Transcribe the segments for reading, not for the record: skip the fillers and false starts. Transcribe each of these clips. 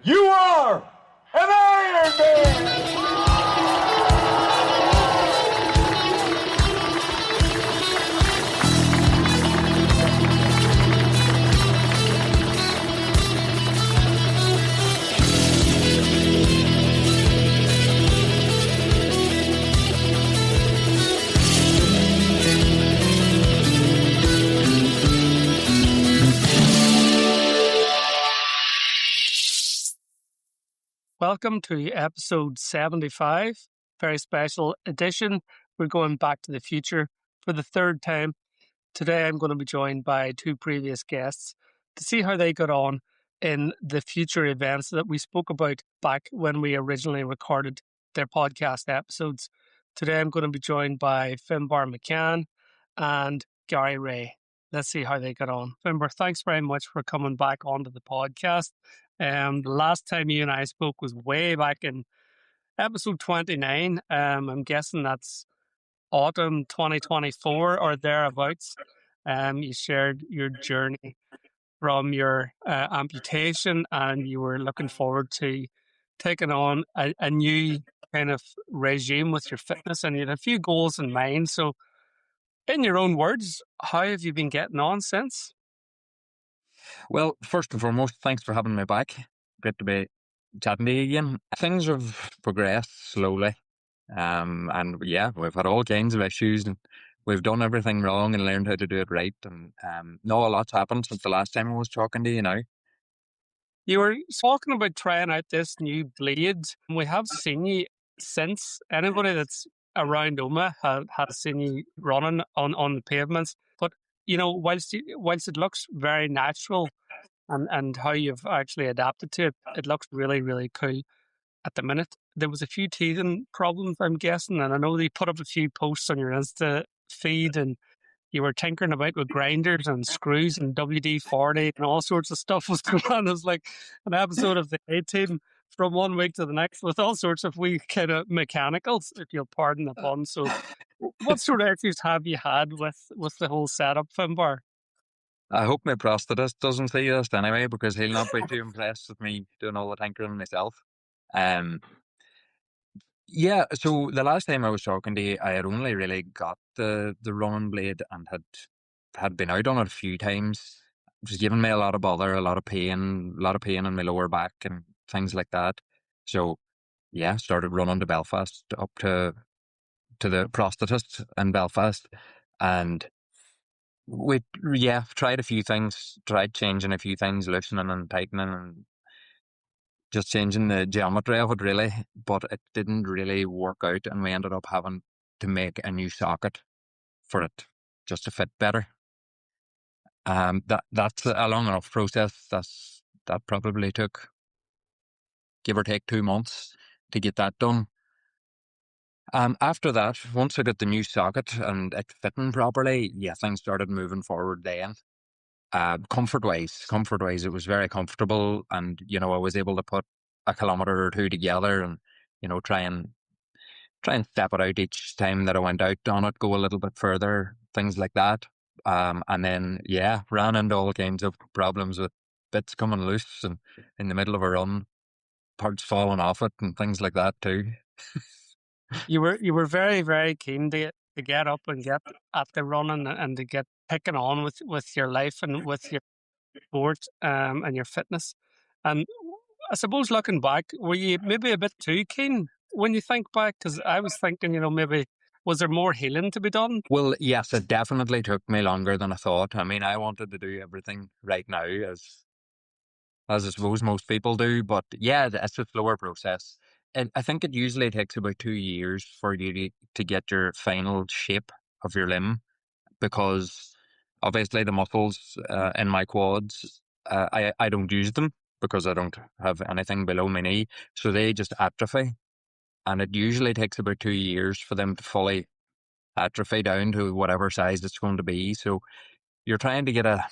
You are an Iron Man! Welcome to episode 75, very special edition. We're going back to the future for the third time. Today I'm going to be joined by two previous guests to see how they got on in the future events that we spoke about back when we originally recorded their podcast episodes. Today I'm going to be joined by Finbarr McCann and Gary Rea. Let's see how they got on. Finbarr, thanks very much for coming back onto the podcast. The last time you and I spoke was way back in episode 29. I'm guessing that's autumn 2024 or thereabouts. You shared your journey from your amputation, and you were looking forward to taking on a new kind of regime with your fitness, and you had a few goals in mind. So, in your own words, how have you been getting on since? Well, first and foremost, thanks for having me back. Great to be chatting to you again. Things have progressed slowly. And yeah, we've had all kinds of issues and we've done everything wrong and learned how to do it right. And no, a lot's happened since the last time I was talking to you now. You were talking about trying out this new blade. We have seen you since. Anybody that's around Omagh has seen you running on the pavements. But, you know, whilst it looks very natural and how you've actually adapted to it, it looks really, really cool at the minute. There was a few teething problems, I'm guessing, and I know they put up a few posts on your Insta feed and you were tinkering about with grinders and screws and WD-40 and all sorts of stuff was going on. It was like an episode of the A-Team from one week to the next with all sorts of wee kind of mechanicals, if you'll pardon the pun. So what sort of issues have you had with the whole setup, Finbarr? I hope my prosthetist doesn't see this anyway, because he'll not be too impressed with me doing all the tinkering myself. Yeah, so the last time I was talking to you, I had only really got the running blade and had been out on it a few times. It was giving me a lot of bother, a lot of pain in my lower back and things like that. So yeah, started running to Belfast, up to the prosthetist in Belfast, and we tried a few things, tried changing a few things, loosening and tightening and just changing the geometry of it really, but it didn't really work out and we ended up having to make a new socket for it just to fit better. That's a long enough process. That probably took, give or take, 2 months to get that done. After that, once I got the new socket and it fitting properly, yeah, things started moving forward then. Comfort-wise, it was very comfortable, and you know, I was able to put a kilometre or two together, and you know, try and step it out each time that I went out on it, go a little bit further, things like that. And then yeah, ran into all kinds of problems with bits coming loose and in the middle of a run, parts falling off it, and things like that too. You were very, very keen to get up and get at the running and to get picking on with your life and with your sport and your fitness. And I suppose looking back, were you maybe a bit too keen when you think back? Because I was thinking, you know, maybe was there more healing to be done? Well, yes, it definitely took me longer than I thought. I mean, I wanted to do everything right now, as I suppose most people do, but yeah, it's a slower process. And I think it usually takes about 2 years for you to get your final shape of your limb, because obviously the muscles in my quads, I don't use them because I don't have anything below my knee, so they just atrophy. And it usually takes about 2 years for them to fully atrophy down to whatever size it's going to be. So you're trying to get a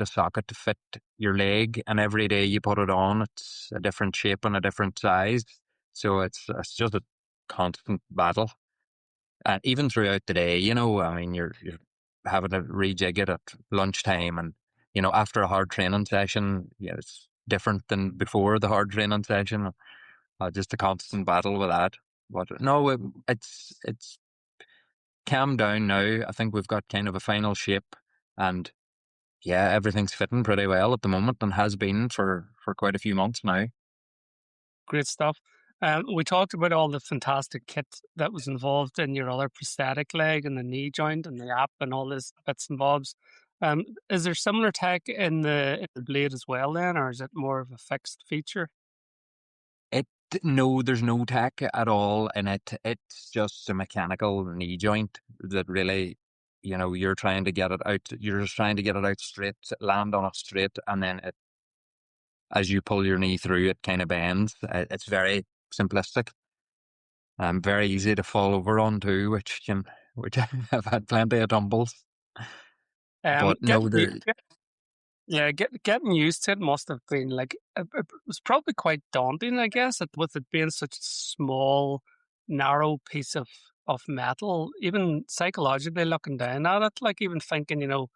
socket to fit your leg, and every day you put it on, it's a different shape and a different size. So it's just a constant battle. And even throughout the day, you know, I mean, you're having to rejig it at lunchtime, and you know, after a hard training session, yeah, it's different than before the hard training session. Just a constant battle with that. But no, it's calmed down now. I think we've got kind of a final shape, and yeah, everything's fitting pretty well at the moment and has been for quite a few months now. Great stuff. We talked about all the fantastic kit that was involved in your other prosthetic leg and the knee joint and the app and all this bits and bobs. Is there similar tech in the blade as well then, or is it more of a fixed feature? It No, there's no tech at all in it. It's just a mechanical knee joint that really, you're trying to get it out. You're just trying to get it out straight, land on it straight, and then as you pull your knee through, it kind of bends. It's very simplistic. Very easy to fall over on too, which I've had plenty of tumbles. But no, Getting yeah, getting used to it must have been like it was probably quite daunting, I guess, with it being such a small, narrow piece of metal. Even psychologically looking down at it, like even thinking,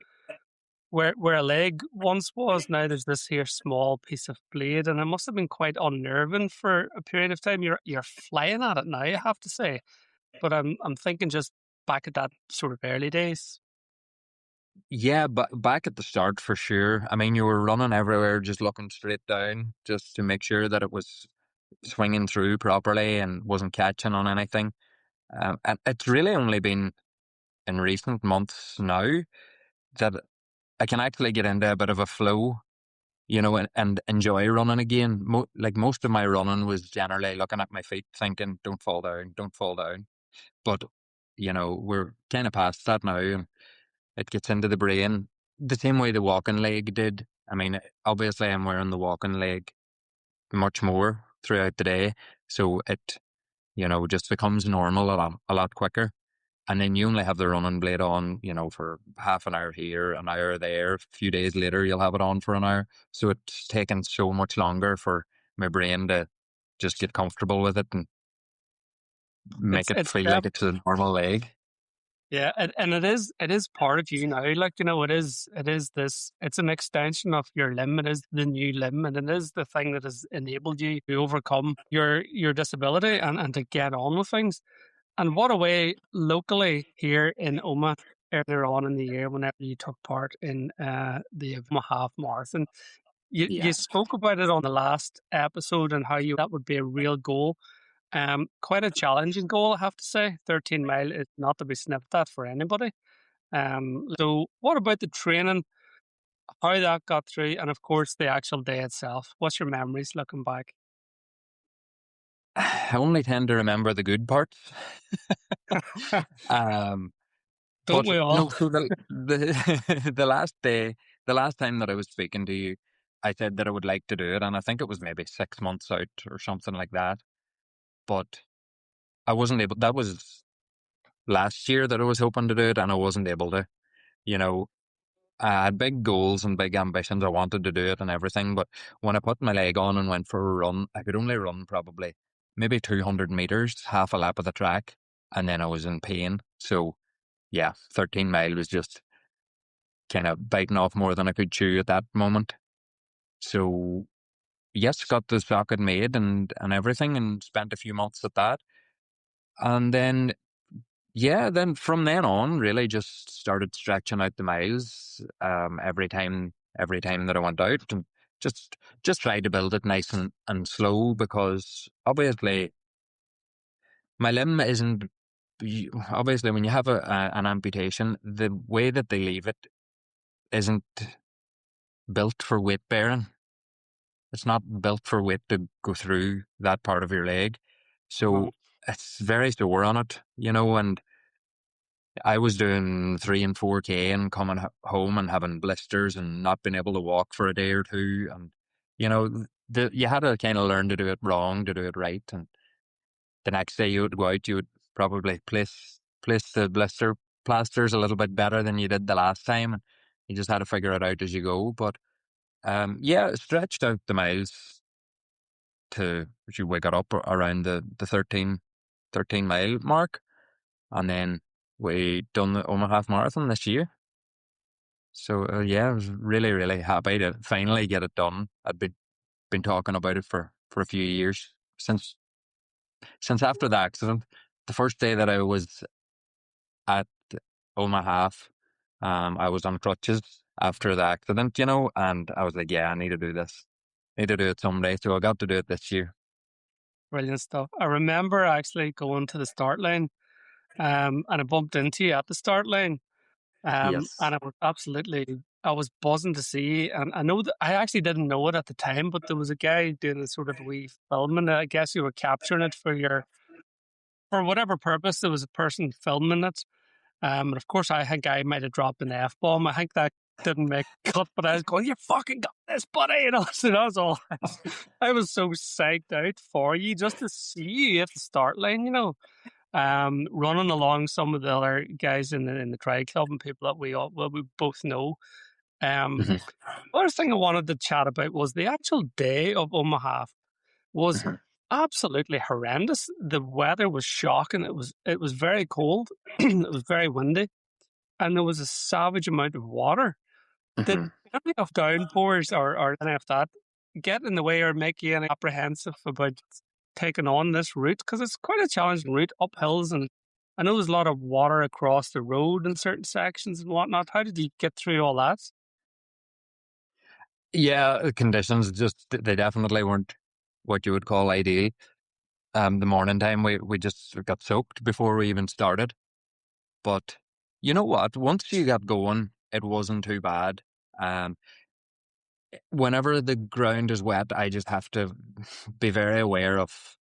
where a leg once was, now there's this here small piece of blade, and it must have been quite unnerving for a period of time. You're flying at it now, I have to say, but I'm thinking just back at that sort of early days. yeah, but back at the start for sure. I mean, you were running everywhere, just looking straight down, just to make sure that it was swinging through properly and wasn't catching on anything. And it's really only been in recent months now that I can actually get into a bit of a flow, and enjoy running again. Like most of my running was generally looking at my feet, thinking, "Don't fall down, don't fall down." But we're kind of past that now, and it gets into the brain the same way the walking leg did. I mean, obviously, I'm wearing the walking leg much more throughout the day, so it just becomes normal a lot quicker. And then you only have the running blade on, for half an hour here, an hour there. A few days later, you'll have it on for an hour. So it's taken so much longer for my brain to just get comfortable with it and make it It's feel like it's a normal leg. Yeah, and it is part of you now. Like, it is this. It's an extension of your limb. It is the new limb, and it is the thing that has enabled you to overcome your disability and to get on with things. And what a way locally here in Omagh earlier on in the year, whenever you took part in the Omagh Half Marathon, you Yeah. spoke about it on the last episode and how that would be a real goal. Quite a challenging goal, I have to say. 13 mile is not to be sniffed at for anybody. So what about the training, how that got through, and of course the actual day itself? What's your memories looking back? I only tend to remember the good parts. Um, Don't but we all? no, so the last day, the last time that I was speaking to you, I said that I would like to do it, and I think it was maybe 6 months out or something like that. But I wasn't able. That was last year that I was hoping to do it, and I wasn't able to. You know, I had big goals and big ambitions. I wanted to do it and everything, but when I put my leg on and went for a run, I could only run probably maybe 200 meters, half a lap of the track, and then I was in pain. So yeah, 13 mile was just kind of biting off more than I could chew at that moment. So yes, got the socket made and everything, and spent a few months at that, and then yeah, then from then on, really just started stretching out the miles every time that I went out, and just tried to build it nice and slow, because obviously my limb isn't. Obviously, when you have an amputation, the way that they leave it isn't built for weight bearing. It's not built for weight to go through that part of your leg, Wow. so it's very sore on it, and I was doing 3 and 4K and coming home and having blisters and not being able to walk for a day or two. And, you had to kind of learn to do it wrong, to do it right. And the next day you would go out, you would probably place the blister plasters a little bit better than you did the last time. And you just had to figure it out as you go. But, yeah, stretched out the miles to, we got up around the 13 mile mark. And then we done the Omagh Half Marathon this year. So yeah, I was really, really happy to finally get it done. been talking about it for a few years since after the accident. The first day that I was at Omagh Half, I was on crutches after the accident, you know, and I was like, yeah, I need to do this. I need to do it someday. So I got to do it this year. Brilliant stuff. I remember actually going to the start line, and I bumped into you at the start line. And Yes. I was buzzing to see, and I know that I actually didn't know it at the time, but there was a guy doing a sort of a wee filming. I guess you were capturing it for whatever purpose. There was a person filming it. And of course, I think I might have dropped an F-bomb. I think that didn't make cut, but I was going, "You fucking got this, buddy!" You know, so that was all. I was so psyched out for you just to see you at the start line. You know, running along some of the other guys in the tri club and people that we both know. Um, Mhm. Other thing I wanted to chat about was the actual day of Omaha was Mhm. absolutely horrendous. The weather was shocking. It was very cold. It was very windy, and there was a savage amount of water. Did Mhm. any of downpours or any of that get in the way or make you any apprehensive about taking on this route? Because it's quite a challenging route up hills, and I know there's a lot of water across the road in certain sections and whatnot. How did you get through all that? Yeah, the conditions just, they definitely weren't what you would call ideal. The morning time, we just got soaked before we even started. But you know what? Once you got going, it wasn't too bad. Um, Whenever the ground is wet, I just have to be very aware of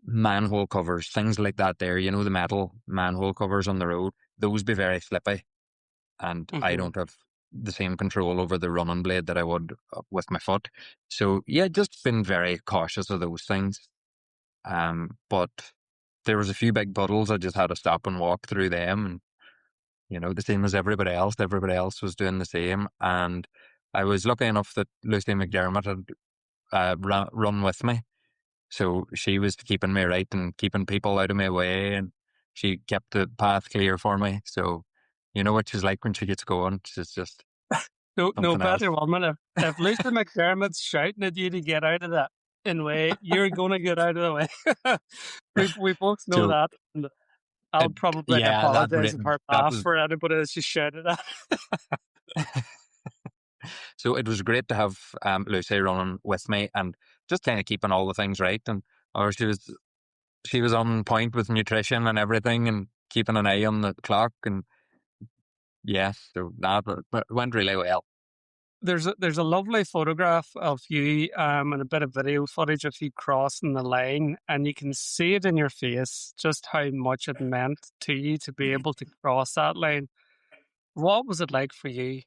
manhole covers, things like that there. You know, the metal manhole covers on the road, those be very slippy. And I Hmm. don't have the same control over the running blade that I would with my foot. So yeah, just been very cautious of those things. But there was a few big puddles. I just had to stop and walk through them, and you know, the same as everybody else. Everybody else was doing the same, and I was lucky enough that Lucy McDermott had run with me, so she was keeping me right and keeping people out of my way, and she kept the path clear for me. So, you know what she's like when she gets going. She's just No something else. better woman. If Lucy McDermott's shouting at you to get out of that in way, you're going to get out of the way. We both know So, that. And I'll probably yeah, apologize on her that behalf was. for anybody that she shouted at. So it was great to have Lucy running with me and just kind of keeping all the things right. And or she was on point with nutrition and everything, and keeping an eye on the clock. And yeah, so that went really well. There's a lovely photograph of you and a bit of video footage of you crossing the line, and you can see it in your face just how much it meant to you to be able to cross that line. What was it like for you?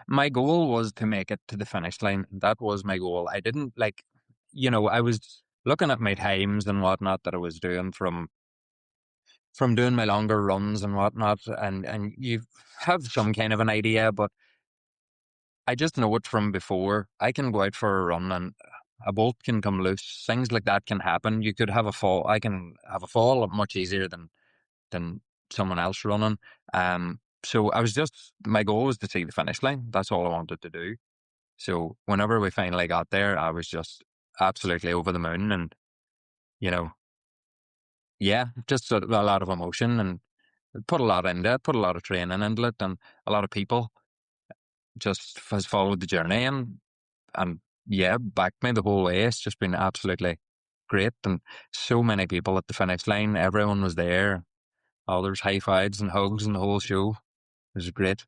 My goal was to make it to the finish line. That was my goal. I didn't like, you know, I was looking at my times and whatnot that I was doing from doing my longer runs and whatnot, and you have some kind of an idea, but I just know it from before. I can go out for a run and a bolt can come loose. Things like that can happen. You could have a fall. I can have a fall much easier than someone else running. So I was just, my goal was to see the finish line. That's all I wanted to do. So whenever we finally got there, I was just absolutely over the moon, and you know, yeah, just a lot of emotion, and put a lot into it, put a lot of training into it, and a lot of people just has followed the journey, and yeah, backed me the whole way. It's just been absolutely great, and so many people at the finish line. Everyone was there. Oh, there's high fives and hugs and the whole show. It was great.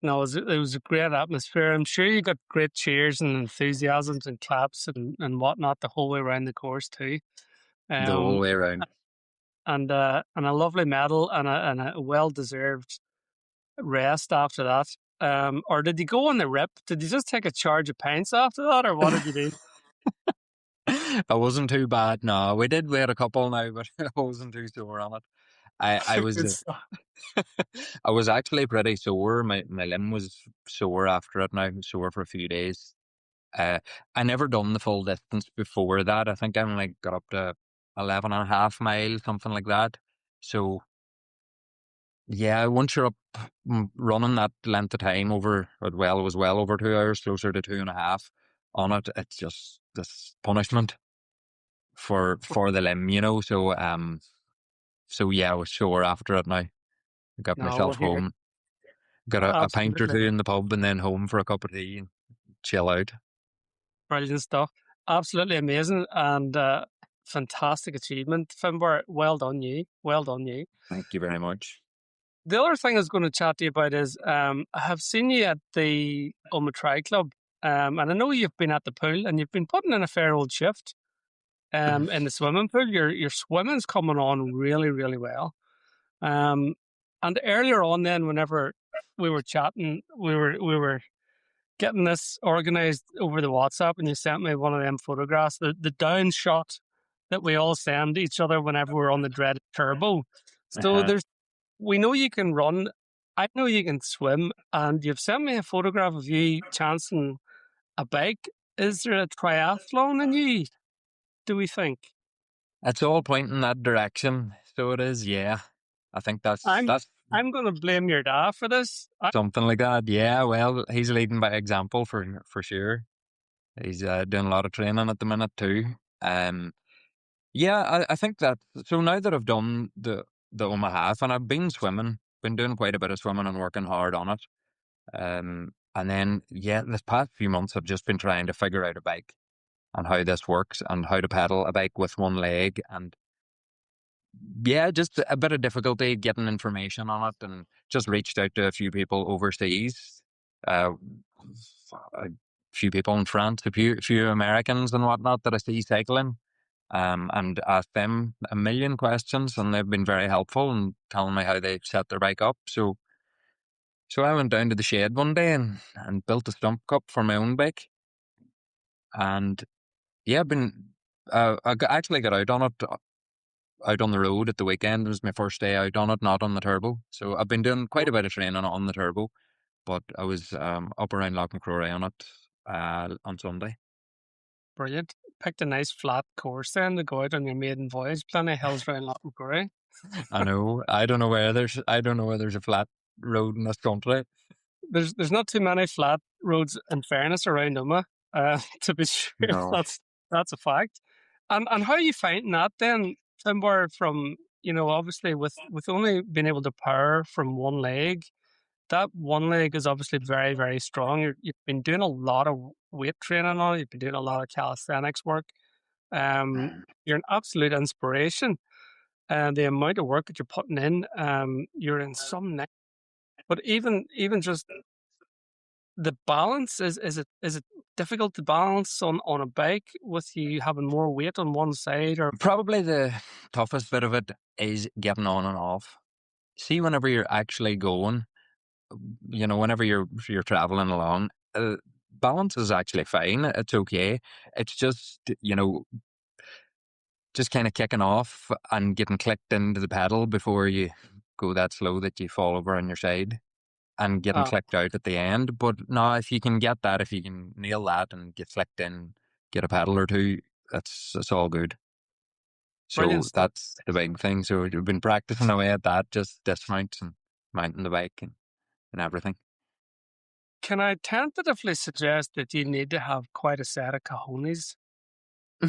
No, it was a great atmosphere. I'm sure you got great cheers and enthusiasms and claps and whatnot the whole way around the course too. The whole Um, way around. and a lovely medal and a well deserved rest after that. Or did you go on the rip? Did you just take a charge of pints after that, or what did you do? I wasn't too bad. No, we did wait a couple now, but I wasn't too sore on it. I was Good stuff. I was actually pretty sore. My limb was sore after it. Now sore for a few days. I never done the full distance before that. I think I only got up to 11.5 miles, something like that. So yeah, once you're up running that length of time over, well, it was well over 2 hours, closer to 2.5. on it. It's just this punishment for the limb, you know. So yeah, I was sore after it now. I got No, well, myself here, home, got a pint or absolutely two in the pub, and then home for a cup of tea and chill out. brilliant stuff. Absolutely amazing and fantastic achievement, Finbarr. Well done, you. Well done, you. Thank you very much. The other thing I was going to chat to you about is I have seen you at the Omagh Tri Club, and I know you've been at the pool and you've been putting in a fair old shift in the swimming pool. Your swimming's coming on really, really well. And earlier on, then, whenever we were chatting, we were getting this organised over the WhatsApp, and you sent me one of them photographs, the down shot that we all send each other whenever we're on the dreaded turbo. So we know you can run, I know you can swim, and you've sent me a photograph of you chancing a bike. Is there a triathlon in you, do we think? It's all pointing that direction. So it is, yeah. I think that's I'm going to blame your dad for this. something like that. Yeah, well, he's leading by example for sure. He's doing a lot of training at the minute too. Yeah, I think that. So now that I've done the Omagh Half, and I've been swimming, been doing quite a bit of swimming and working hard on it. And then yeah, this past few months I've just been trying to figure out a bike and how this works and how to pedal a bike with one leg, and yeah, just a bit of difficulty getting information on it, and just reached out to a few people overseas, a few people in France, a few Americans and whatnot that I see cycling, and asked them a million questions, and they've been very helpful and telling me how they set their bike up. So I went down to the shed one day and built a stump cup for my own bike, and yeah, actually got out on it, out on the road at the weekend. It was my first day out on it, not on the turbo. So I've been doing quite a bit of training on the turbo, but I was up around Loughnacrory on it on Sunday. Brilliant. Picked a nice flat course then to go out on your maiden voyage. Plenty of hills around Loughnacrory. I know. I don't know where there's a flat road in this country. There's not too many flat roads, in fairness, around Omagh. To be sure, No. that's a fact. And how are you finding that then, Finbarr? From obviously with only being able to power from one leg, that one leg is obviously very, very strong. You've been doing a lot of weight training on it. You've been doing a lot of calisthenics work. You're an absolute inspiration. And the amount of work that you're putting in, you're in some nick. But even just the balance, is it difficult to balance on a bike with you having more weight on one side? Or Probably the toughest bit of it is getting on and off. See, whenever you're actually going, whenever you're traveling along, balance is actually fine. It's okay. It's just, just kind of kicking off and getting clicked into the pedal before you go that slow that you fall over on your side, and getting clicked out at the end. But no, if you can get that, if you can nail that and get flicked in, get a pedal or two, it's all good. So brilliant stuff. that's the big thing. So we've been practicing away at that, just dismounts and mounting the bike and everything. Can I tentatively suggest that you need to have quite a set of cojones to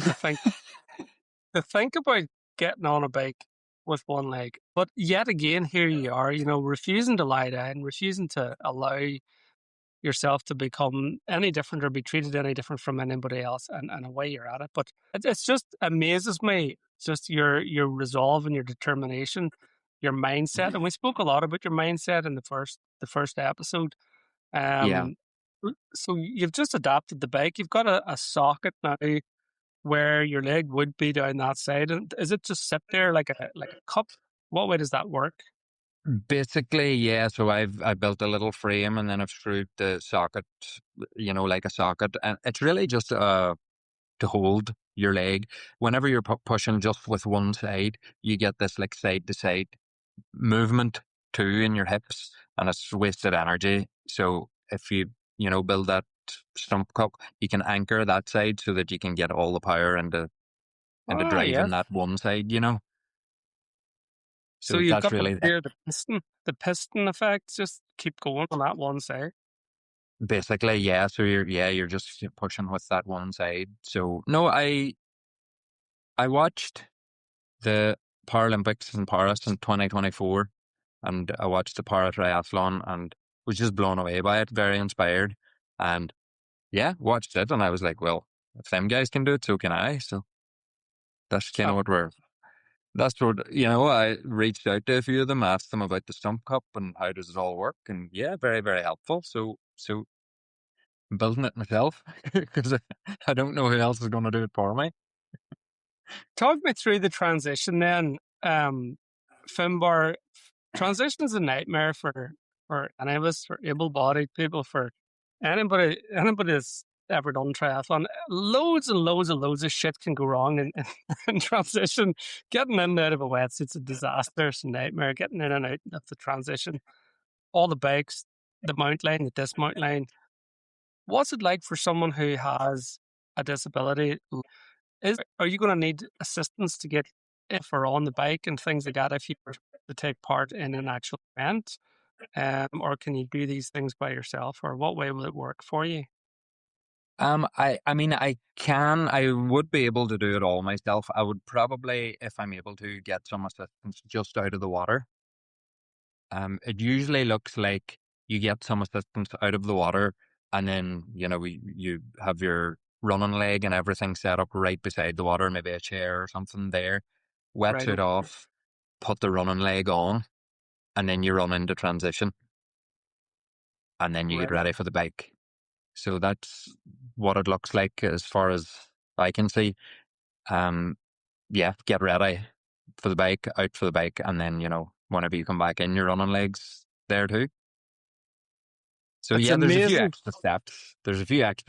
think about getting on a bike with one leg? But yet again, here you are, refusing to lie down, refusing to allow yourself to become any different or be treated any different from anybody else, and away you're at it. But it's just amazes me, just your resolve and your determination, your mindset. And we spoke a lot about your mindset in the first episode. Yeah. So you've just adapted the bike. You've got a socket now where your leg would be down that side. And is it just sit there like a cup? What way does that work? Basically, yeah. So I built a little frame, and then I've screwed the socket, like a socket, and it's really just to hold your leg. Whenever you're pushing just with one side, you get this like side to side movement too in your hips, and it's wasted energy. So if you build that stump cup, you can anchor that side so that you can get all the power into driving that one side. So you've that's got really the piston effect. Just keep going on that one side. Basically, yeah. So you're just pushing with that one side. So no, I watched the Paralympics in Paris in 2024, and I watched the para-triathlon and was just blown away by it, very inspired. And yeah, watched it, and I was like, well, if them guys can do it, so can I. So that's kind of that's what, I reached out to a few of them, asked them about the Stump Cup and how does it all work. And yeah, very, very helpful. So I'm building it myself because I don't know who else is going to do it for me. Talk me through the transition then. Finbarr, transition is a nightmare for any of us, for able-bodied people, for anybody that's ever done triathlon. Loads and loads of shit can go wrong in transition. Getting in and out of a wetsuit's a disaster. It's a nightmare. Getting in and out of the transition. All the bikes, the mount line, the dismount line. What's it like for someone who has a disability? Are you going to need assistance to get if or on the bike and things like that if you were to take part in an actual event? Or can you do these things by yourself, or what way will it work for you? I mean, I would be able to do it all myself. I would probably, if I'm able to, get some assistance just out of the water. It usually looks like you get some assistance out of the water, and then, you have your running leg and everything set up right beside the water, maybe a chair or something there, Right. wetsuit off, put the running leg on, and then you run into transition, and then you get Right. ready for the bike. So that's what it looks like as far as I can see. Yeah, get ready for the bike, out for the bike, and then, whenever you come back in, your running legs there too. So It's yeah, there's a few amazing. extra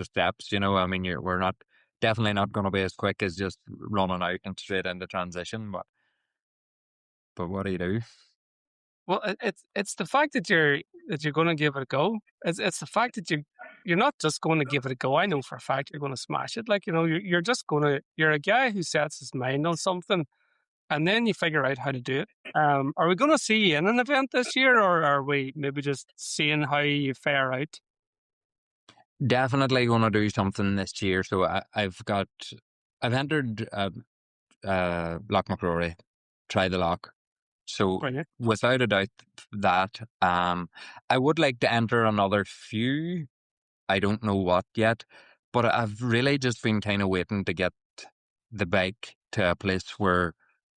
steps. I mean, we're definitely not going to be as quick as just running out and straight into transition, but what do you do? Well, it's the fact that you're going to give it a go. It's the fact that you're not just going to give it a go. I know for a fact you're going to smash it. Like, you're just going to, you're a guy who sets his mind on something, and then you figure out how to do it. Are we going to see you in an event this year, or are we maybe just seeing how you fare out? Definitely going to do something this year. So I've entered Loch McCrory, try the lock. So Brilliant. without a doubt that, I would like to enter another few. I don't know what yet, but I've really just been kind of waiting to get the bike to a place where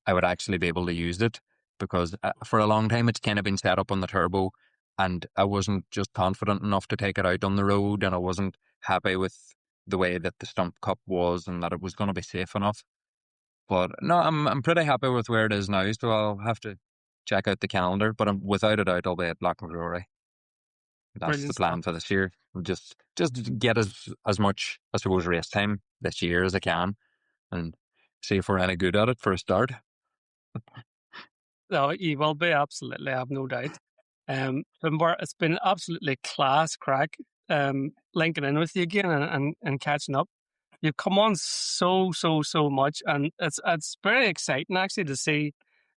I would actually be able to use it, because for a long time it's kind of been set up on the turbo, and I wasn't just confident enough to take it out on the road, and I wasn't happy with the way that the Stump Cup was and that it was going to be safe enough. But no, I'm pretty happy with where it is now, so I'll have to check out the calendar. But without a doubt, I'll be at Loch McCrory. That's Brilliant the stuff. plan for this year. Just get as much, I suppose, race time this year as I can, and see if we're any good at it for a start. No, you will be, absolutely. I have no doubt. Finbarr, it's been absolutely class crack linking in with you again and catching up. You've come on so much, and it's very exciting actually to see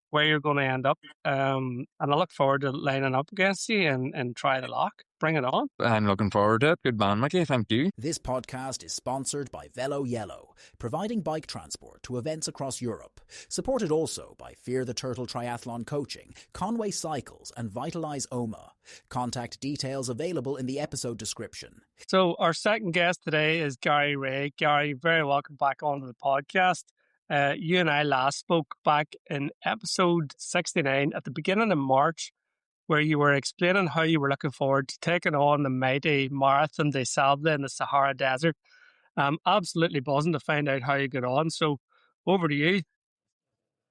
where you're going to end up. And I look forward to lining up against you and try the lock. Bring it on. I'm looking forward to it. Good man, Mickey. Thank you. This podcast is sponsored by Velo Yellow, providing bike transport to events across Europe. Supported also by Fear the Turtle Triathlon Coaching, Conway Cycles, and Vitalize Omagh. Contact details available in the episode description. So our second guest today is Gary Rea. Gary, very welcome back onto the podcast. You and I last spoke back in episode 69 at the beginning of March, where you were explaining how you were looking forward to taking on the mighty Marathon Des Sables in the Sahara Desert. Absolutely buzzing to find out how you get on. So over to you.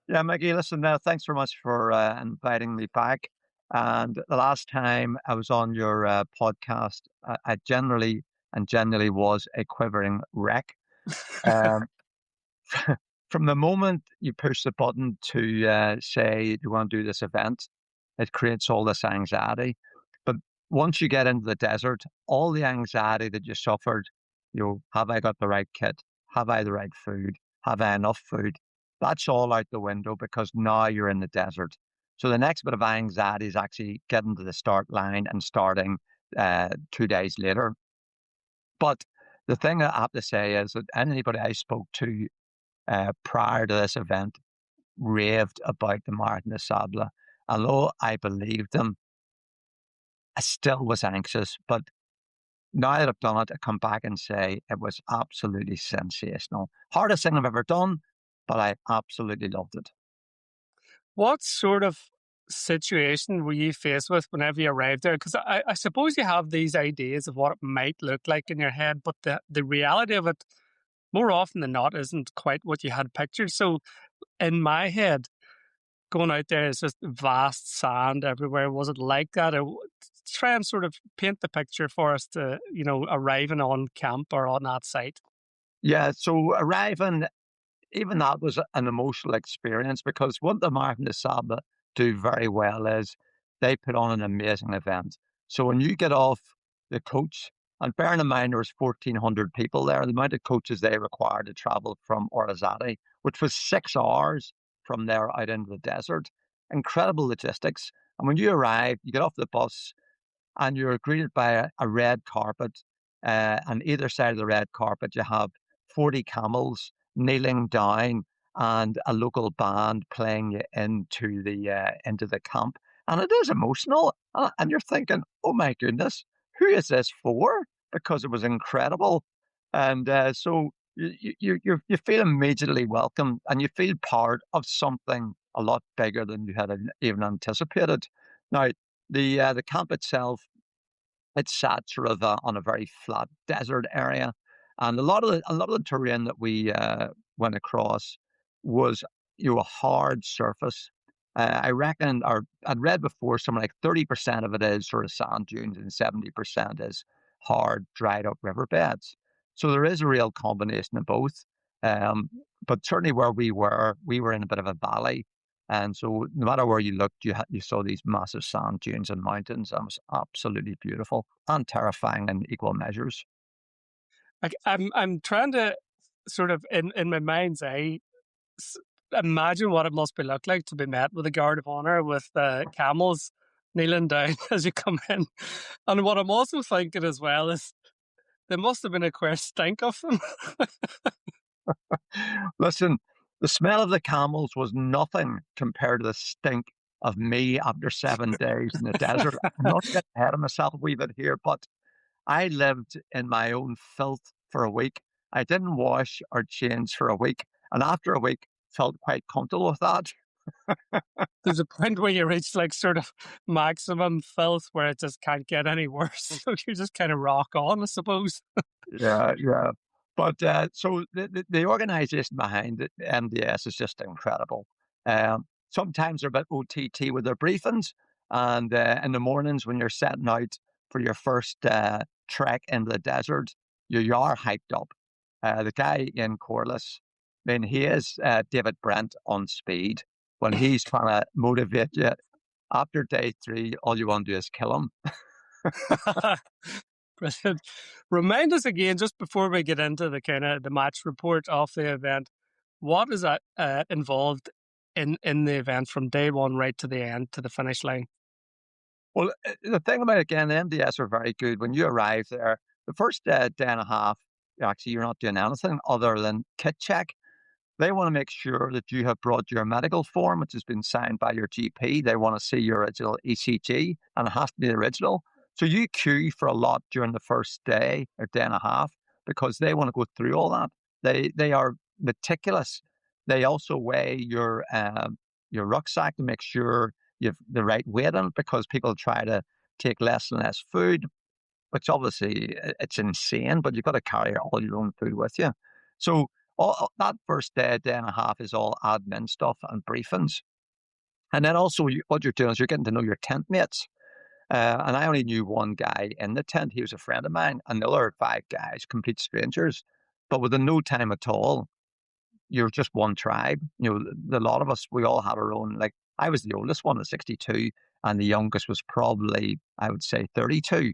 Yeah, Mickey, listen, thanks very much for inviting me back. And the last time I was on your podcast, I generally was a quivering wreck. Um, from the moment you push the button to say you want to do this event, it creates all this anxiety. But once you get into the desert, all the anxiety that you suffered, have I got the right kit? Have I the right food? Have I enough food? That's all out the window because now you're in the desert. So the next bit of anxiety is actually getting to the start line and starting 2 days later. But the thing I have to say is that anybody I spoke to prior to this event raved about the Marathon Des Sables. Although I believed them, I still was anxious. But now that I've done it, I come back and say it was absolutely sensational. Hardest thing I've ever done, but I absolutely loved it. What sort of situation were you faced with whenever you arrived there? Because I suppose you have these ideas of what it might look like in your head, but the reality of it, more often than not, isn't quite what you had pictured. So in my head, going out there is just vast sand everywhere. Was it like that? Or try and sort of paint the picture for us to, arriving on camp or on that site. Yeah, so arriving, even that was an emotional experience because what the Marathon Des Sables do very well is they put on an amazing event. So when you get off the coach, and bearing in mind there was 1,400 people there, the amount of coaches they required to travel from Orizati, which was 6 hours from there out into the desert, incredible logistics. And when you arrive, you get off the bus, and you're greeted by a red carpet. On either side of the red carpet, you have 40 camels kneeling down and a local band playing you into the camp. And it is emotional. And you're thinking, oh my goodness, who is this for? Because it was incredible. And so you feel immediately welcome and you feel part of something a lot bigger than you had even anticipated. Now, the camp itself, it sat sort of on a very flat desert area, and a lot of the terrain that we went across was a hard surface. I reckon, or I'd read before, something like 30% of it is sort of sand dunes and 70% is hard, dried up riverbeds. So there is a real combination of both. Um, but certainly where we were in a bit of a valley, and so no matter where you looked, you saw these massive sand dunes and mountains, and it was absolutely beautiful and terrifying in equal measures. I'm trying to sort of in my mind's eye imagine what it must be look like to be met with a guard of honor with camels kneeling down as you come in. And what I'm also thinking as well is there must have been a queer stink of them. Listen, the smell of the camels was nothing compared to the stink of me after 7 days in the desert. I'm not getting ahead of myself a wee bit here, but I lived in my own filth for a week. I didn't wash or change for a week, and after a week, felt quite comfortable with that. There's a point where you reach like sort of maximum filth where it just can't get any worse. So you just kind of rock on, I suppose. Yeah, yeah. But so the organization behind it, MDS, is just incredible. Sometimes they're a bit OTT with their briefings, and in the mornings when you're setting out for your first trek into the desert, you are hyped up. The guy in Corliss, I mean, he is David Brent on speed. When he's trying to motivate you, after day 3, all you want to do is kill him. Brilliant. Remind us again, just before we get into the kind of the match report of the event, what is that involved in the event from day one right to the end, to the finish line? Well, the thing about, again, the MDS are very good. When you arrive there, the first day and a half, actually, you're not doing anything other than kit check. They want to make sure that you have brought your medical form, which has been signed by your GP. They want to see your original ECG, and it has to be the original. So you queue for a lot during the first day or day and a half because they want to go through all that. They are meticulous. They also weigh your rucksack to make sure you've the right weight in it because people try to take less and less food, which obviously it's insane, but you've got to carry all your own food with you. So that first day and a half is all admin stuff and briefings. And then also what you're doing is you're getting to know your tent mates. And I only knew one guy in the tent. He was a friend of mine, and the other 5 guys, complete strangers. But within no time at all, you're just one tribe. The lot of us, we all had our own, like I was the oldest one at 62, and the youngest was probably, I would say, 32.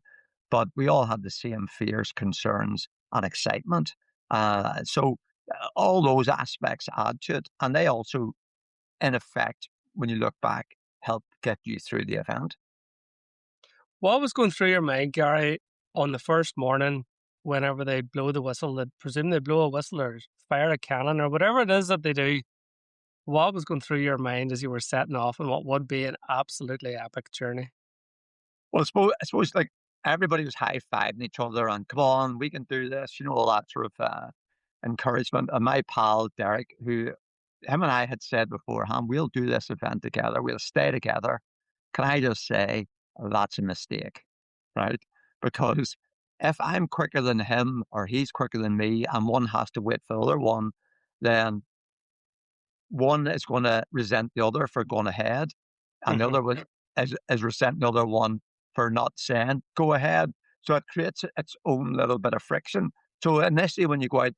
But we all had the same fears, concerns, and excitement. So all those aspects add to it. And they also, in effect, when you look back, help get you through the event. What was going through your mind, Gary, on the first morning whenever they blow the whistle? They presume they blow a whistle or fire a cannon or whatever it is that they do. What was going through your mind as you were setting off on what would be an absolutely epic journey? Well, I suppose like everybody was high-fiving each other and, "Come on, we can do this," all that sort of, encouragement. And my pal, Derek, who him and I had said beforehand, "We'll do this event together. We'll stay together." Can I just say that's a mistake, right? Because if I'm quicker than him or he's quicker than me and one has to wait for the other one, then one is gonna resent the other for going ahead, and the other one is resenting the other one for not saying, "Go ahead." So it creates its own little bit of friction. So initially, when you go out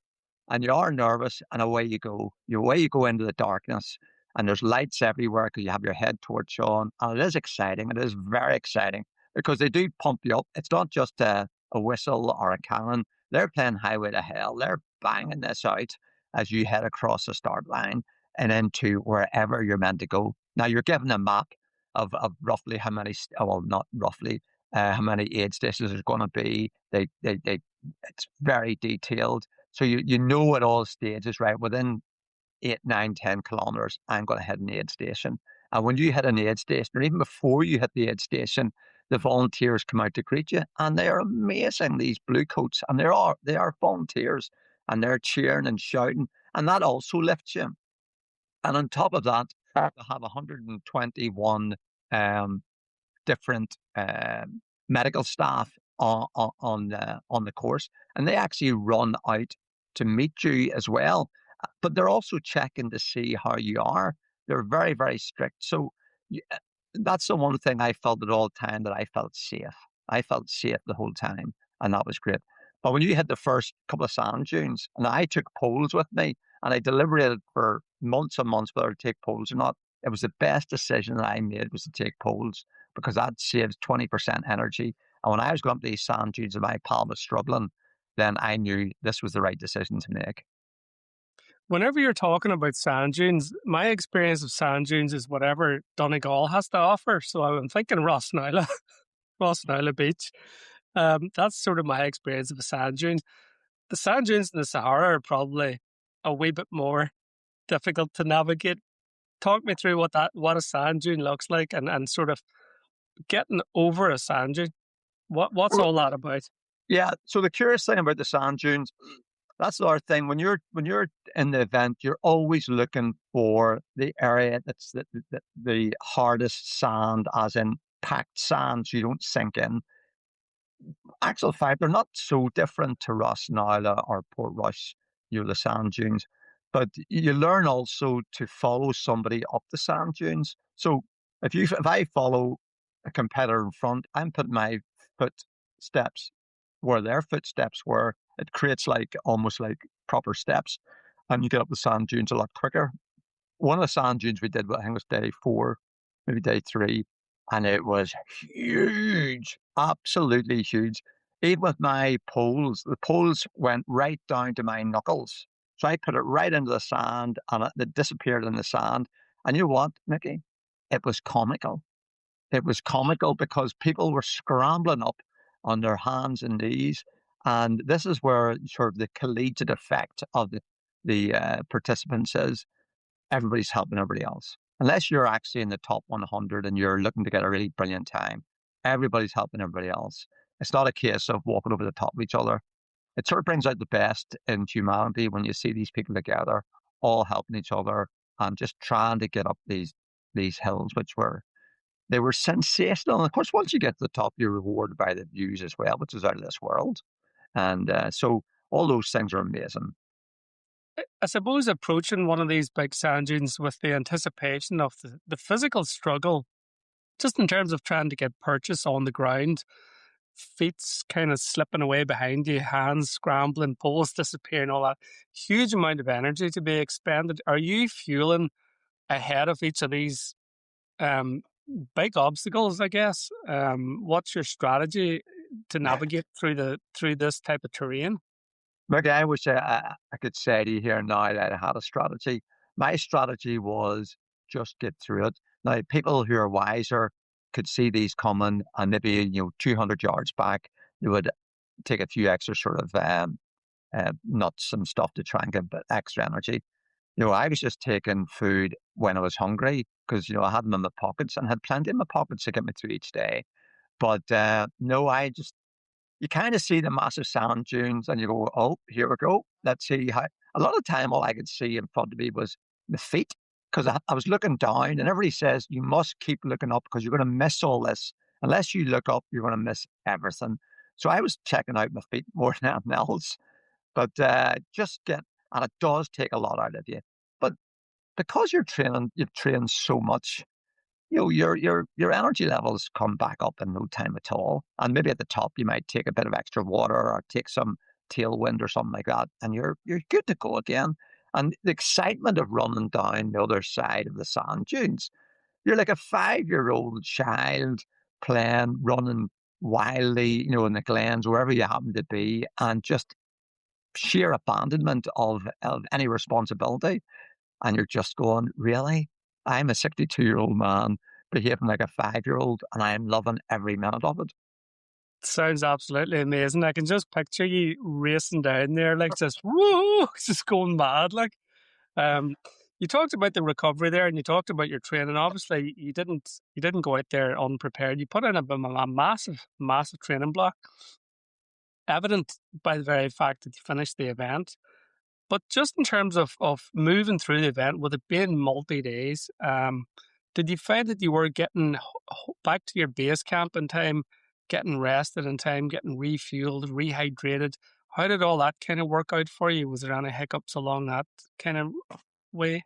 and you are nervous and away you go, away you go into the darkness, and there's lights everywhere because you have your head torch on, and it is exciting. It is very exciting because they do pump you up. It's not just a whistle or a cannon. They're playing Highway to Hell. They're banging this out as you head across the start line and into wherever you're meant to go. Now you're given a map of roughly how many, well, not roughly, how many aid stations there's going to be. It's very detailed. So you know at all stages, right, within 8, 9, 10 kilometers, I'm going to hit an aid station. And when you hit an aid station, or even before you hit the aid station, the volunteers come out to greet you, and they are amazing. These blue coats, and they are volunteers, and they're cheering and shouting, and that also lifts you. And on top of that, they have 121 um, different medical staff on the course, and they actually run out to meet you as well. But they're also checking to see how you are. They're very, very strict. So that's the one thing I felt at all time, that I felt safe. I felt safe the whole time, and that was great. But when you hit the first couple of sand dunes, and I took poles with me, and I deliberated for months and months whether to take poles or not. It was the best decision that I made, was to take poles, because that saves 20% energy. And when I was going up these sand dunes and my pal was struggling, then I knew this was the right decision to make. Whenever you're talking about sand dunes, my experience of sand dunes is whatever Donegal has to offer. So I'm thinking Rossnala, Rossnala Beach. That's sort of my experience of a sand dune. The sand dunes in the Sahara are probably a wee bit more difficult to navigate. Talk me through what a sand dune looks like, and sort of getting over a sand dune. What's all that about? Yeah. So the curious thing about the sand dunes, that's the other thing. When you're in the event, you're always looking for the area that's the hardest sand, as in packed sand, so you don't sink in. Actual fact, they're not so different to Rossnala or Portrush, the sand dunes, but you learn also to follow somebody up the sand dunes. So if I follow a competitor in front, I'm putting my footsteps where their footsteps were. It creates like almost like proper steps, and you get up the sand dunes a lot quicker. One of the sand dunes we did, I think, was day 4, maybe day 3, and it was huge, absolutely huge. Even with my poles, the poles went right down to my knuckles. So I put it right into the sand, and it disappeared in the sand. And you know what, Mickey? It was comical. It was comical because people were scrambling up on their hands and knees. And this is where sort of the collegiate effect of the participants is. Everybody's helping everybody else. Unless you're actually in the top 100 and you're looking to get a really brilliant time, everybody's helping everybody else. It's not a case of walking over the top of each other. It sort of brings out the best in humanity when you see these people together, all helping each other and just trying to get up these hills, they were sensational. And of course, once you get to the top, you're rewarded by the views as well, which is out of this world. And so all those things are amazing. I suppose approaching one of these big sand dunes with the anticipation of the physical struggle, just in terms of trying to get purchase on the ground, feet kind of slipping away behind you, hands scrambling, poles disappearing, all that huge amount of energy to be expended. Are you fueling ahead of each of these um, big obstacles, I guess? What's your strategy to navigate through this type of terrain? Look, I wish I could say to you here now that I had a strategy. My strategy was just get through it. Now, people who are wiser could see these coming, and maybe 200 yards back, they would take a few extra sort of nuts and stuff to try and get a bit extra energy. I was just taking food when I was hungry because I had them in my pockets and had plenty in my pockets to get me through each day. But no, you kind of see the massive sand dunes and you go, oh, here we go. Let's see how. A lot of time, all I could see in front of me was the feet because I was looking down, and everybody says you must keep looking up because you're going to miss all this. Unless you look up, you're going to miss everything. So I was checking out my feet more than anything else. But and it does take a lot out of you. But because you've trained so much, your energy levels come back up in no time at all. And maybe at the top you might take a bit of extra water or take some tailwind or something like that, and you're good to go again. And the excitement of running down the other side of the sand dunes, you're like a 5-year-old child playing, running wildly, in the glens, wherever you happen to be, and just sheer abandonment of any responsibility. And you're just going, really? I'm a 62-year-old man behaving like a 5-year-old, and I am loving every minute of it. Sounds absolutely amazing. I can just picture you racing down there, like just woo, just going mad. Like, you talked about the recovery there, and you talked about your training. Obviously, you didn't go out there unprepared. You put in a massive training block, evident by the very fact that you finished the event. But just in terms of moving through the event, with it being multi-days, did you find that you were getting back to your base camp in time, getting rested in time, getting refueled, rehydrated? How did all that kind of work out for you? Was there any hiccups along that kind of way?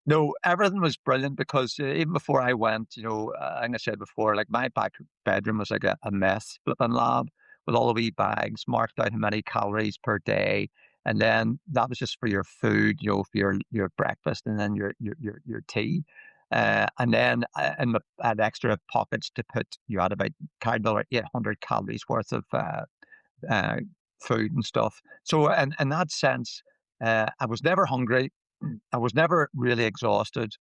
No, everything was brilliant because even before I went, like I said before, like my back bedroom was like a mess flipping lab with all the wee bags marked out how many calories per day. And then that was just for your food, for your breakfast and then your tea. And then I had extra pockets to put, you had carried about 800 calories worth of food and stuff. So in that sense, I was never hungry. I was never really exhausted.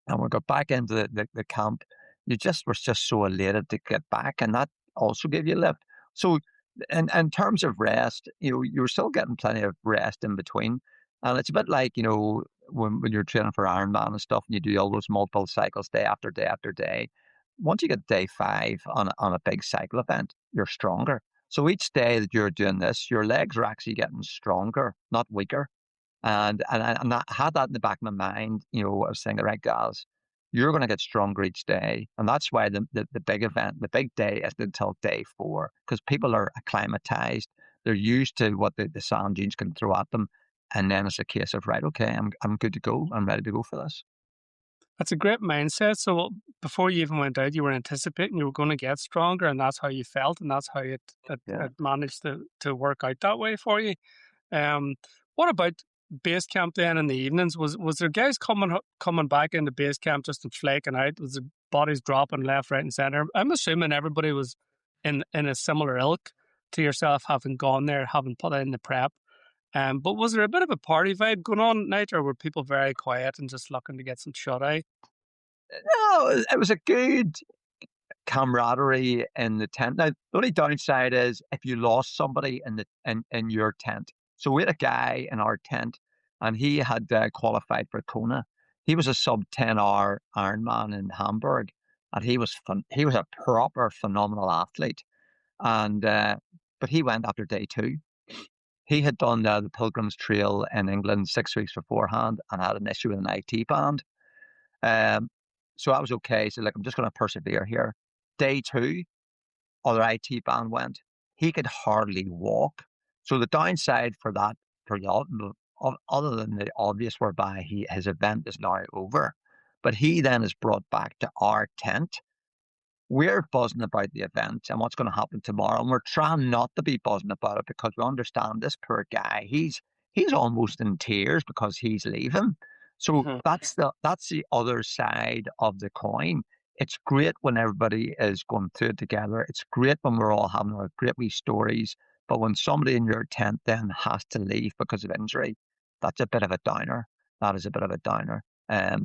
And when we got back into the camp, you just was just so elated to get back. And that also gave you a lift. So in terms of rest, you were still getting plenty of rest in between. And it's a bit like, when you're training for Ironman and stuff and you do all those multiple cycles day after day after day. Once you get day 5 on a big cycle event, you're stronger. So each day that you're doing this, your legs are actually getting stronger, not weaker. And I had that in the back of my mind. I was thinking, right, guys, you're going to get stronger each day. And that's why the big event, the big day isn't until day 4, because people are acclimatized. They're used to what the sand dunes can throw at them. And then it's a case of, right, okay, I'm good to go. I'm ready to go for this. That's a great mindset. So before you even went out, you were anticipating you were going to get stronger, and that's how you felt, and that's how it managed to work out that way for you. What about base camp then in the evenings? Was there guys coming back into base camp just and flaking out? Was the bodies dropping left, right, and center? I'm assuming everybody was in a similar ilk to yourself, having gone there, having put in the prep. But was there a bit of a party vibe going on at night, or were people very quiet and just looking to get some shut eye? No, it was a good camaraderie in the tent. Now, the only downside is if you lost somebody in your tent. So we had a guy in our tent, and he had qualified for Kona. He was a sub 10-hour Ironman in Hamburg, and he was he was a proper phenomenal athlete. And but he went after day 2. He had done the Pilgrim's Trail in England 6 weeks beforehand and had an issue with an IT band. Um, so I was okay. So like, I'm just going to persevere here. Day 2, other IT band went. He could hardly walk. So the downside for that, other than the obvious, whereby his event is now over, but he then is brought back to our tent. We're buzzing about the event and what's going to happen tomorrow, and we're trying not to be buzzing about it because we understand this poor guy. He's almost in tears because he's leaving. So that's the other side of the coin. It's great when everybody is going through it together. It's great when we're all having our great wee stories. But when somebody in your tent then has to leave because of injury, that's a bit of a downer. That is a bit of a downer.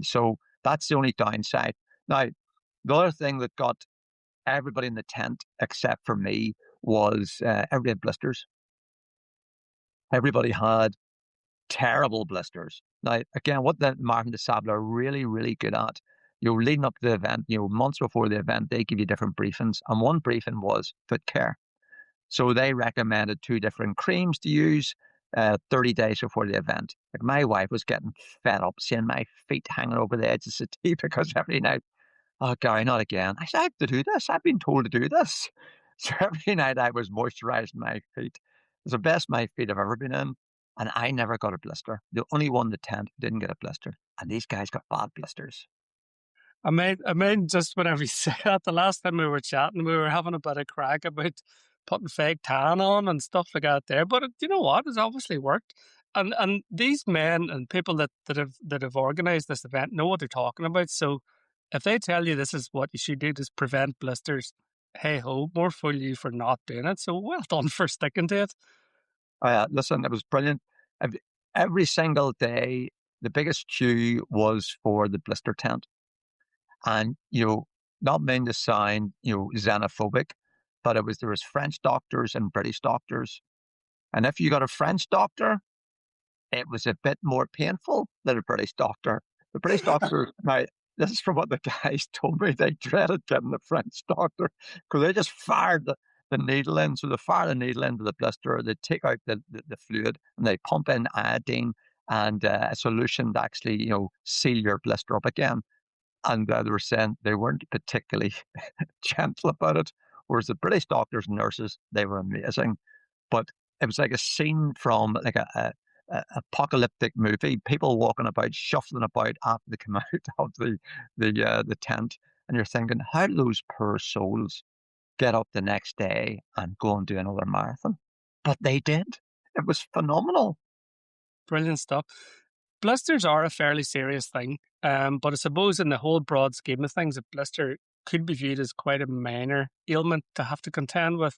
So that's the only downside. Now, The other thing that got everybody in the tent, except for me, was everybody had blisters. Everybody had terrible blisters. Now, again, what the Marathon Des Sables are really, really good at, leading up to the event, months before the event, they give you different briefings. And one briefing was foot care. So they recommended 2 different creams to use 30 days before the event. Like, my wife was getting fed up seeing my feet hanging over the edge of the tee because every night, oh, Gary, not again. I said, I have to do this. I've been told to do this. So every night I was moisturizing my feet. It's the best my feet have ever been in. And I never got a blister. The only one in the tent didn't get a blister. And these guys got bad blisters. I mean, just whenever you say that, the last time we were chatting, we were having a bit of crack about putting fake tan on and stuff like that there. But you know what? It's obviously worked. And these men and people that have organised this event know what they're talking about. So if they tell you this is what you should do to prevent blisters, hey ho, more fool you for not doing it. So well done for sticking to it. Listen, it was brilliant. Every single day, the biggest queue was for the blister tent. And, not meant to sound, xenophobic, but there was French doctors and British doctors. And if you got a French doctor, it was a bit more painful than a British doctor. The British doctor, now, this is from what the guys told me, they dreaded getting the French doctor because they just fired the needle in. So they fire the needle into the blister, they take out the fluid, and they pump in iodine and a solution to actually, seal your blister up again. And they were saying they weren't particularly gentle about it. Whereas the British doctors and nurses, they were amazing. But it was like a scene from like a apocalyptic movie. People walking about, shuffling about after they come out of the tent, and you're thinking, how do those poor souls get up the next day and go and do another marathon? But they did. It was phenomenal. Brilliant stuff. Blisters are a fairly serious thing, but I suppose in the whole broad scheme of things, a blister could be viewed as quite a minor ailment to have to contend with.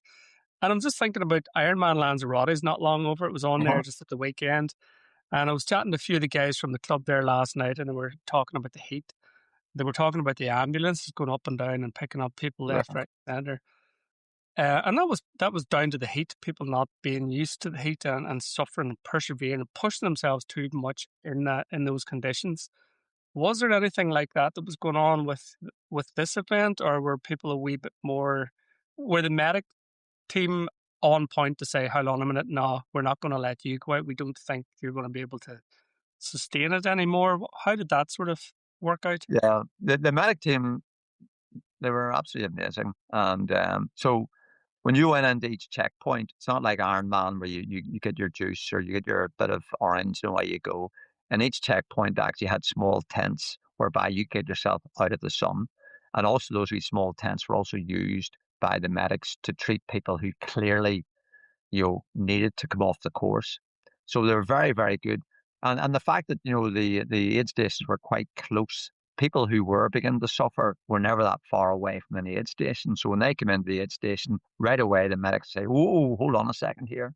And I'm just thinking about Ironman Lanzarote not long over. It was on there just at the weekend. And I was chatting to a few of the guys from the club there last night, and they were talking about the heat. They were talking about the ambulances going up and down and picking up people left, right, and centre. And that was down to the heat, people not being used to the heat and suffering and persevering and pushing themselves too much in those conditions. Was there anything like that was going on with this event, or were people a wee bit more? Were the medic team on point to say, "Hold on a minute, no, we're not going to let you go out. We don't think you're going to be able to sustain it anymore"? How did that sort of work out? Yeah, the medic team, they were absolutely amazing, and so. When you went into each checkpoint, it's not like Ironman where you get your juice or you get your bit of orange and away you go. And each checkpoint actually had small tents whereby you get yourself out of the sun. And also those wee small tents were also used by the medics to treat people who clearly, needed to come off the course. So they were very, very good. And the fact that, the aid stations were quite close, people who were beginning to suffer were never that far away from an aid station. So when they came into the aid station, right away the medics say, "Oh, hold on a second here,"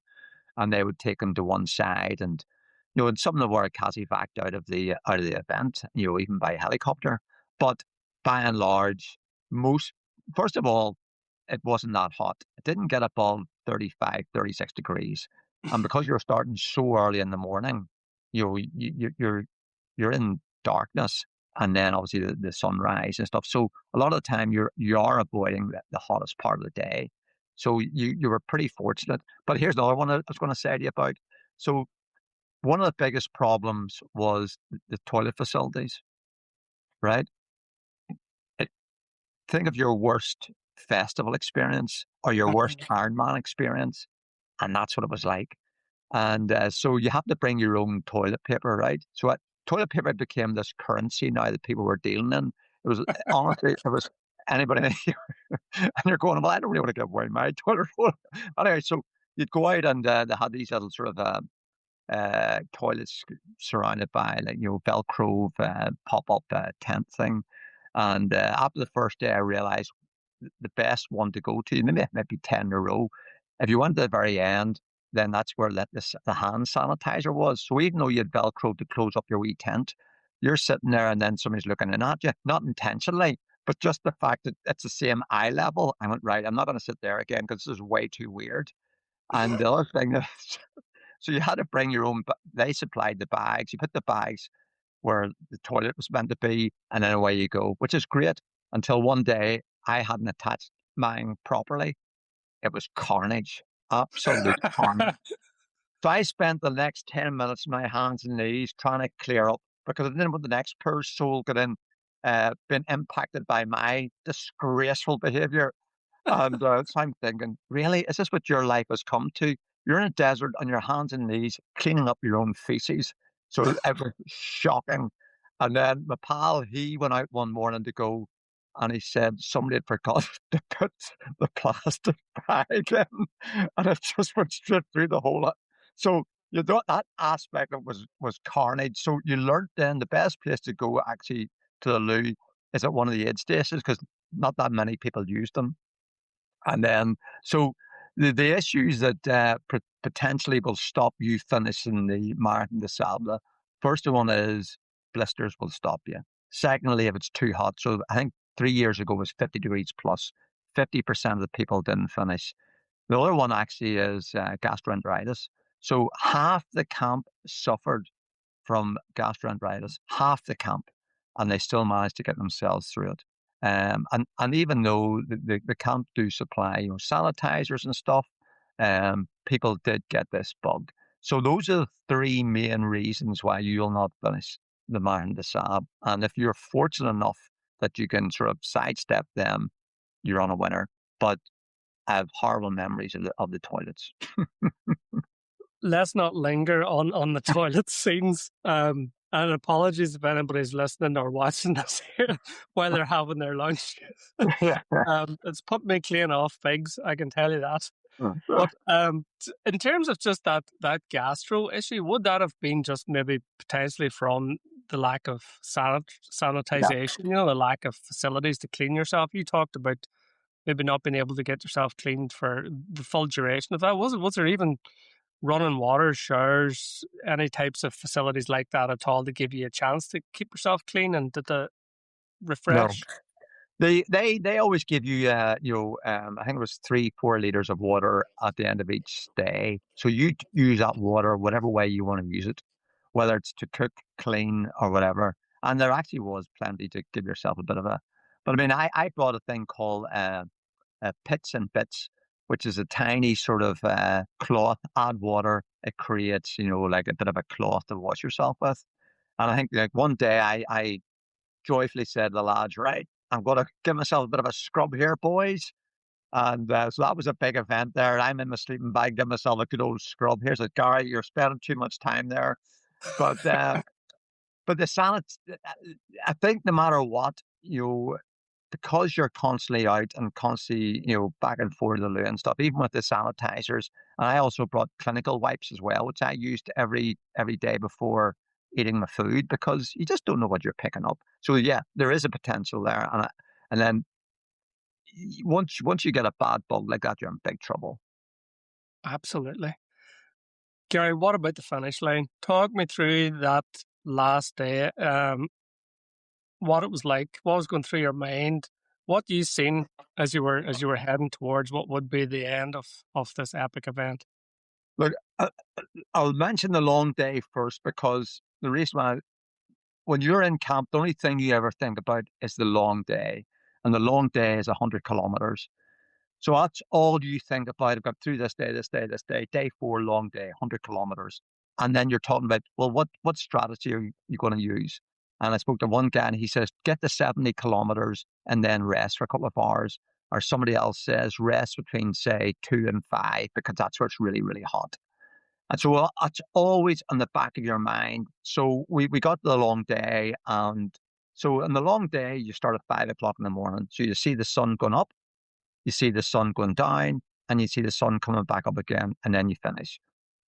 and they would take them to one side. And and some of them were casevaced out of the event, even by helicopter. But by and large, first of all, it wasn't that hot. It didn't get above 35, 36 degrees, and because you're starting so early in the morning, you're in darkness, and then obviously the sunrise and stuff. So a lot of the time you are avoiding the hottest part of the day. So you were pretty fortunate. But here's another one I was going to say to you about. So one of the biggest problems was the toilet facilities, right? Think of your worst festival experience or your worst Ironman experience, and that's what it was like. And so you have to bring your own toilet paper, right? So toilet paper became this currency now that people were dealing in. It was honestly, it was anybody here, and you're going, "Well, I don't really want to give away my toilet roll." Anyway, so you'd go out and they had these little sort of toilets surrounded by Velcro pop-up tent thing. And after the first day, I realized the best one to go to, maybe 10 in a row. If you went to the very end, then that's where the hand sanitizer was. So even though you had Velcro to close up your wee tent, you're sitting there and then somebody's looking in at you, not intentionally, But just the fact that it's the same eye level, I went, right, I'm not going to sit there again because this is way too weird. And the other thing is, so you had to bring your own, they supplied the bags. You put the bags where the toilet was meant to be, and then away you go, which is great until one day I hadn't attached mine properly. It was carnage, absolute carnage. So I spent the next 10 minutes on my hands and knees trying to clear up because I didn't want the next poor soul getting been impacted by my disgraceful behaviour. And so I'm thinking, really, is this what your life has come to? You're in a desert on your hands and knees cleaning up your own feces. So it was shocking. And then my pal, he went out one morning to go, and he said somebody had forgot to put the plastic bag in, and it just went straight through the hole. So you know that aspect of it was carnage. So you learned then the best place to go actually to the loo is at one of the aid stations because not that many people used them. And then, so the issues that potentially will stop you finishing the Marathon Des Sables, first one is blisters will stop you. Secondly, if it's too hot. So I think 3 years ago was 50 degrees plus. 50% of the people didn't finish. The other one actually is gastroenteritis. So half the camp suffered from gastroenteritis, half the camp, and they still managed to get themselves through it. And even though the camp do supply, sanitizers and stuff, people did get this bug. So those are the three main reasons why you'll not finish the Marathon Des Sables. And if you're fortunate enough that you can sort of sidestep them, you're on a winner. But I have horrible memories of the toilets. Let's not linger on the toilet scenes. And apologies if anybody's listening or watching this here while they're having their lunch. It's put me clean off pigs, I can tell you that. But in terms of just that gastro issue, would that have been just maybe potentially from the lack of sanitization, the lack of facilities to clean yourself? You talked about maybe not being able to get yourself cleaned for the full duration of that. Was there even running water, showers, any types of facilities like that at all to give you a chance to keep yourself clean and to refresh? No. They always give you, I think it was 3-4 liters of water at the end of each day. So you use that water whatever way you want to use it, whether it's to cook, clean, or whatever. And there actually was plenty to give yourself a bit of a. But I mean, I brought a thing called Pits and Bits, which is a tiny sort of cloth. Add water, it creates, like a bit of a cloth to wash yourself with. And I think like one day I joyfully said to the lads, right, I'm going to give myself a bit of a scrub here, boys. And so that was a big event there. I'm in my sleeping bag, give myself a good old scrub. Here's a Gary, you're spending too much time there. But the I think no matter what, because you're constantly out and constantly, back and forth to the loo and stuff, even with the sanitizers. And I also brought clinical wipes as well, which I used every day before eating my food because you just don't know what you're picking up. So yeah, there is a potential there. And then once you get a bad bug like that, you're in big trouble. Absolutely. Gary, what about the finish line? Talk me through that last day. What it was like, what was going through your mind, what you seen as you were heading towards what would be the end of this epic event. Look, I'll mention the long day first because the reason why, when you're in camp, the only thing you ever think about is the long day, and the long day is 100 kilometers. So that's all you think about. I've got through this day, day 4, long day, 100 kilometers. And then you're talking about, well, what strategy are you going to use? And I spoke to one guy and he says, get to 70 kilometers and then rest for a couple of hours. Or somebody else says, rest between, say, 2 and 5, because that's where it's really, really hot. And so it's always on the back of your mind. So we got the long day. And so in the long day, you start at 5 o'clock in the morning. So you see the sun going up, you see the sun going down, and you see the sun coming back up again, and then you finish.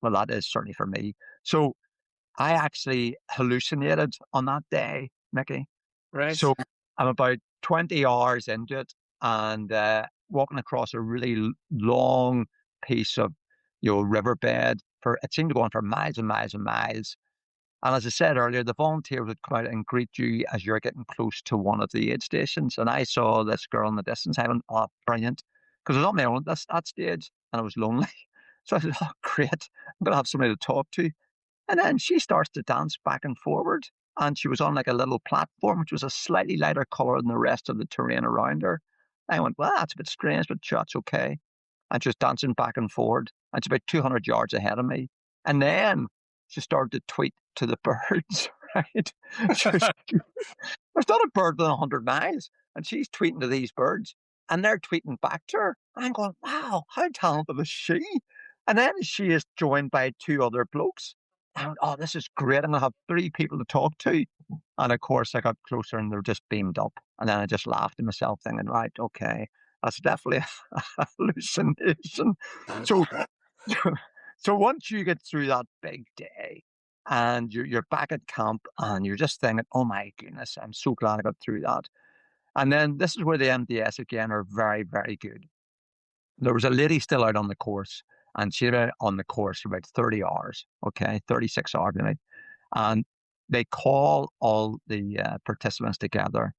Well, that is certainly for me. So I actually hallucinated on that day, Mickey. Right. So I'm about 20 hours into it and walking across a really long piece of, riverbed. It seemed to go on for miles and miles and miles. And as I said earlier, the volunteers would come out and greet you as you're getting close to one of the aid stations. And I saw this girl in the distance. I went, oh, brilliant. Because I was on my own at that stage and I was lonely. So I said, oh, great. I'm going to have somebody to talk to. And then she starts to dance back and forward. And she was on like a little platform, which was a slightly lighter color than the rest of the terrain around her. I went, well, that's a bit strange, but sure, that's okay. And she was dancing back and forward. And she's about 200 yards ahead of me. And then she started to tweet to the birds, right? There's not a bird within 100 miles. And she's tweeting to these birds. And they're tweeting back to her. And I'm going, wow, how talented is she? And then she is joined by 2 other blokes. And oh, this is great. I'm going to have 3 people to talk to. And of course, I got closer and they were just beamed up. And then I just laughed to myself, thinking, right, okay, that's definitely a hallucination. So, so once you get through that big day and you're back at camp and you're just thinking, oh my goodness, I'm so glad I got through that. And then this is where the MDS again are very, very good. There was a lady still out on the course, and she had been on the course for about 30 hours, okay, 36 hours a night. And they call all the participants together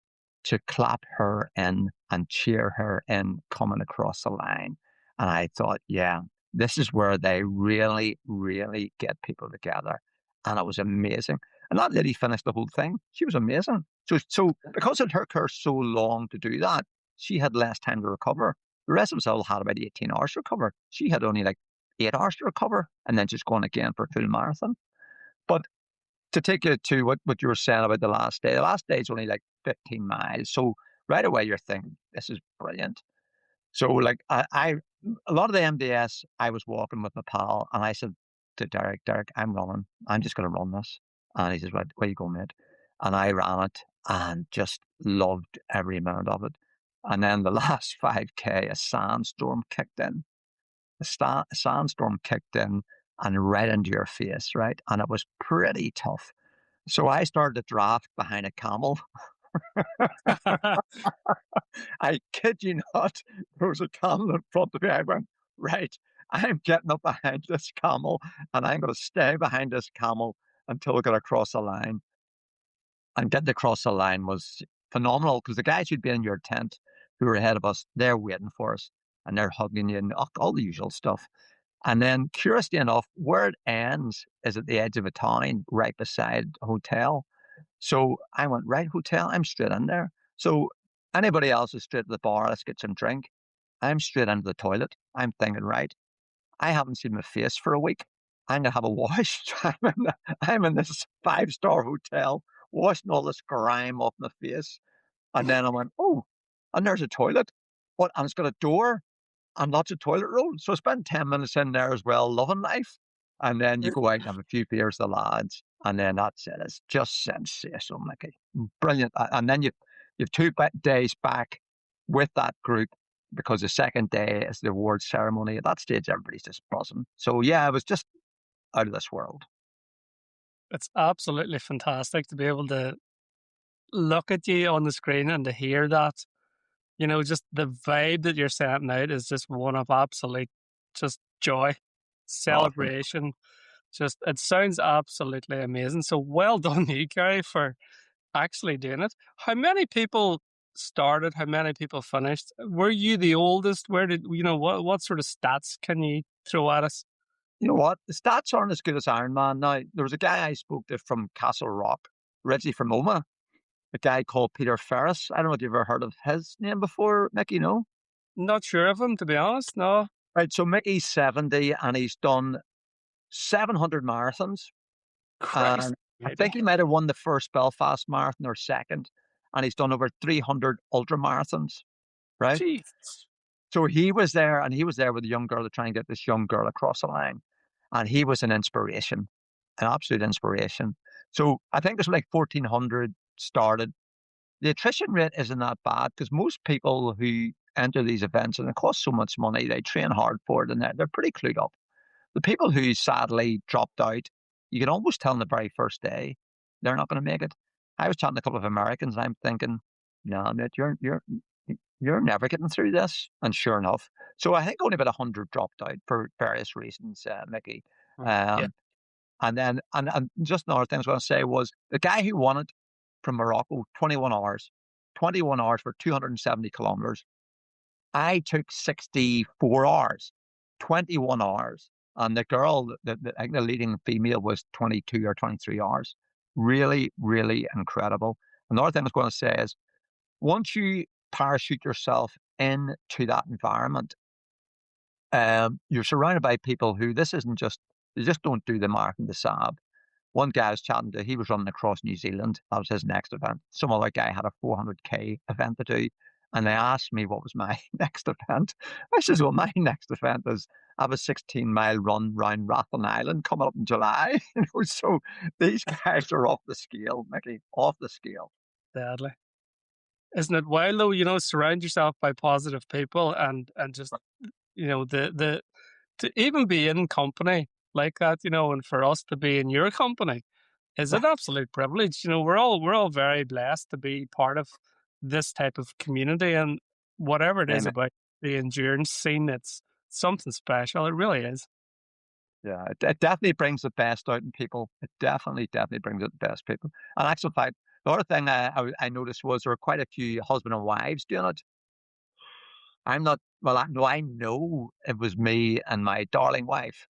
to clap her in and cheer her in coming across the line. And I thought, yeah, this is where they really, really get people together. And it was amazing. And that lady finished the whole thing. She was amazing. So because it took her so long to do that, she had less time to recover. The rest of us all had about 18 hours to recover. She had only like 8 hours to recover and then just going again for a full marathon. But to take you to what you were saying about the last day is only like 15 miles. So right away you're thinking, this is brilliant. So like a lot of the MDS, I was walking with my pal and I said to Derek, I'm running. I'm just going to run this. And he says, right, where you going, mate? And I ran it and just loved every minute of it. And then the last 5K, a sandstorm kicked in. A sandstorm kicked in and right into your face, right? And it was pretty tough. So I started to draft behind a camel. I kid you not, there was a camel in front of me. I went, right, I'm getting up behind this camel and I'm going to stay behind this camel until we get across the line. And getting across the line was phenomenal because the guys who'd been in your tent who were ahead of us, they're waiting for us and they're hugging you and all the usual stuff. And then, curiously enough, where it ends is at the edge of a town right beside a hotel. So I went, right, hotel, I'm straight in there. So anybody else is straight to the bar, let's get some drink. I'm straight into the toilet. I'm thinking, right, I haven't seen my face for a week. I'm going to have a wash. I'm in this 5-star hotel, washing all this grime off my face. And then I went, oh, and there's a toilet. What? And it's got a door and lots of toilet roll. So I spent 10 minutes in there as well, loving life. And then you go out and have a few beers with the lads. And then that's it. It's just sensational, Mickey. Brilliant. And then you've 2 days back with that group because the second day is the award ceremony. At that stage, everybody's just buzzing. So yeah, it was just out of this world. It's absolutely fantastic to be able to look at you on the screen and to hear that. You know, just the vibe that you're sending out is just one of absolute just joy, celebration. Just, it sounds absolutely amazing. So well done, you, Gary, for actually doing it. How many people started? How many people finished? Were you the oldest? Where did, what sort of stats can you throw at us? You know what? The stats aren't as good as Ironman. Now, there was a guy I spoke to from Castle Rock, originally from Omagh, a guy called Peter Ferris. I don't know if you've ever heard of his name before, Mickey, no? Not sure of him, to be honest, no. Right, so Mickey's 70 and he's done 700 marathons. Christ, I think he might have won the first Belfast Marathon or second. And he's done over 300 ultra marathons, right? Jesus. So he was there with a young girl to try and get this young girl across the line. And he was an inspiration, an absolute inspiration. So I think there's like 1,400 started. The attrition rate isn't that bad because most people who enter these events, and it costs so much money, they train hard for it and they're pretty clued up. The people who sadly dropped out, you can almost tell on the very first day, they're not going to make it. I was chatting to a couple of Americans and I'm thinking, no, mate, you're never getting through this. And sure enough. So I think only about 100 dropped out for various reasons, Mickey. Yeah. And just another thing I was going to say was the guy who won it from Morocco, 21 hours. 21 hours for 270 kilometers. I took 64 hours, 21 hours. And the girl, I think the leading female was 22 or 23 hours. Really, really incredible. Another thing I was going to say is once you parachute yourself into that environment, you're surrounded by people who this isn't just, they just don't do the Marathon Des Sables. One guy I was chatting to, he was running across New Zealand. That was his next event. Some other guy had a 400k event to do. And they asked me what was my next event. I says, well, my next event is I have a 16-mile run round Rathlin Island coming up in July. So these guys are off the scale, Mickey, off the scale. Deadly. Isn't it wild though? Surround yourself by positive people and just, the to even be in company like that, and for us to be in your company is an absolute privilege. We're all very blessed to be part of this type of community, and whatever it is about the endurance scene, it's something special. It really is. Yeah, it definitely brings the best out in people. It definitely brings out the best people. And actual fact, the other thing I noticed was there were quite a few husband and wives doing it. I'm not, well, I know it was me and my darling wife.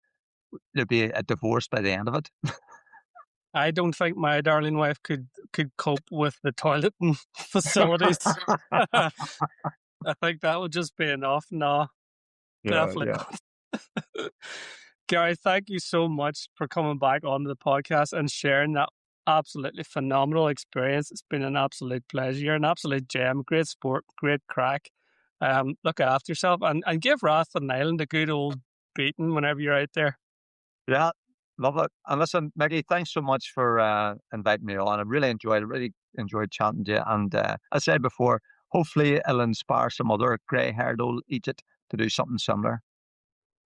There'd be a divorce by the end of it. I don't think my darling wife could cope with the toilet and facilities. I think that would just be enough. No, definitely not. Gary, thank you so much for coming back onto the podcast and sharing that absolutely phenomenal experience. It's been an absolute pleasure. You're an absolute gem. Great sport, great crack. Look after yourself and give Rathlin Island a good old beating whenever you're out there. Yeah, love it. And listen, Mickey, thanks so much for inviting me on. I really enjoyed chatting to you. And as I said before, hopefully it'll inspire some other grey-haired old Egypt to do something similar.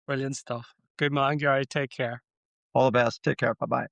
Brilliant stuff. Good man, Gary. Take care. All the best. Take care. Bye-bye.